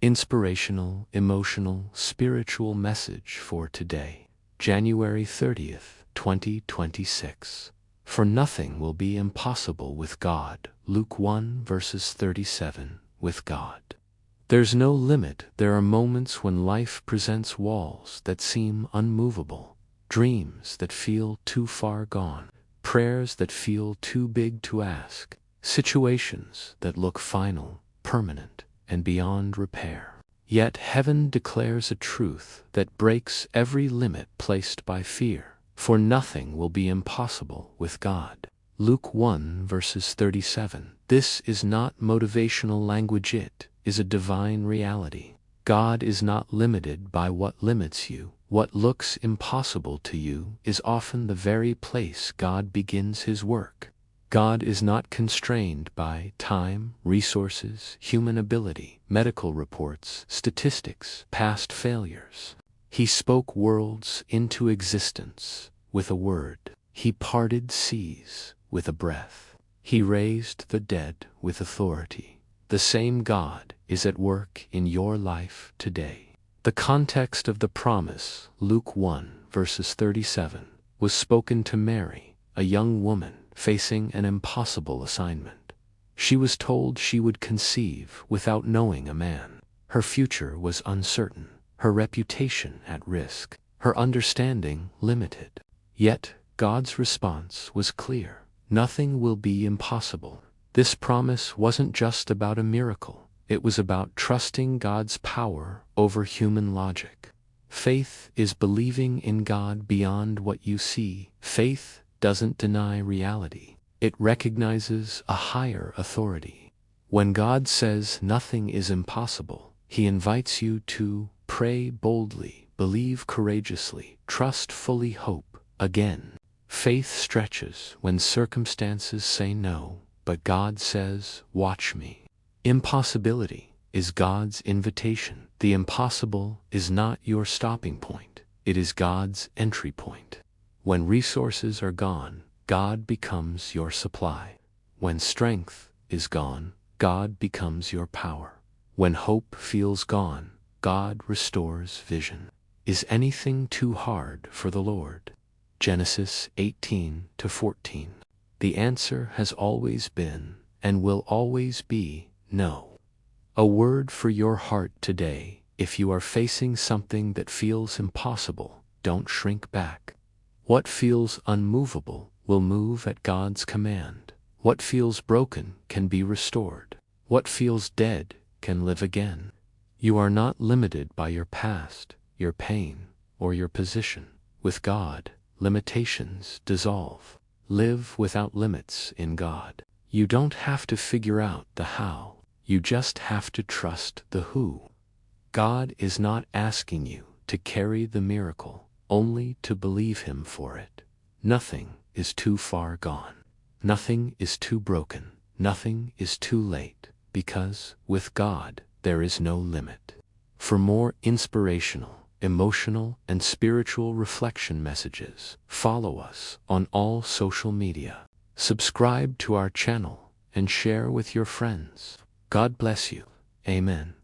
Inspirational, emotional, spiritual message for today, January 30th, 2026. For nothing will be impossible with God. Luke 1 verses 37. With God, there's no limit. There are moments when life presents walls that seem unmovable, dreams that feel too far gone, prayers that feel too big to ask, situations that look final, permanent, and beyond repair. Yet heaven declares a truth that breaks every limit placed by fear. For nothing will be impossible with God. Luke 1 verses 37. This is not motivational language, it is a divine reality. God is not limited by what limits you. What looks impossible to you is often the very place God begins His work. God is not constrained by time, resources, human ability, medical reports, statistics, past failures. He spoke worlds into existence with a word. He parted seas with a breath. He raised the dead with authority. The same God is at work in your life today. The context of the promise, Luke 1 verses 37, was spoken to Mary, a young woman facing an impossible assignment. She was told she would conceive without knowing a man. Her future was uncertain, her reputation at risk, her understanding limited. Yet God's response was clear. Nothing will be impossible. This promise wasn't just about a miracle. It was about trusting God's power over human logic. Faith is believing in God beyond what you see. Faith doesn't deny reality. It recognizes a higher authority. When God says nothing is impossible, He invites you to pray boldly, believe courageously, trust fully, hope again. Faith stretches when circumstances say no, but God says, watch me. Impossibility is God's invitation. The impossible is not your stopping point. It is God's entry point. When resources are gone, God becomes your supply. When strength is gone, God becomes your power. When hope feels gone, God restores vision. Is anything too hard for the Lord? Genesis 18-14. The answer has always been, and will always be, no. A word for your heart today. If you are facing something that feels impossible, don't shrink back. What feels unmovable will move at God's command. What feels broken can be restored. What feels dead can live again. You are not limited by your past, your pain, or your position. With God, limitations dissolve. Live without limits in God. You don't have to figure out the how. You just have to trust the who. God is not asking you to carry the miracle, only to believe Him for it. Nothing is too far gone. Nothing is too broken. Nothing is too late, because with God there is no limit. For more inspirational, emotional, and spiritual reflection messages, follow us on all social media. Subscribe to our channel and share with your friends. God bless you. Amen.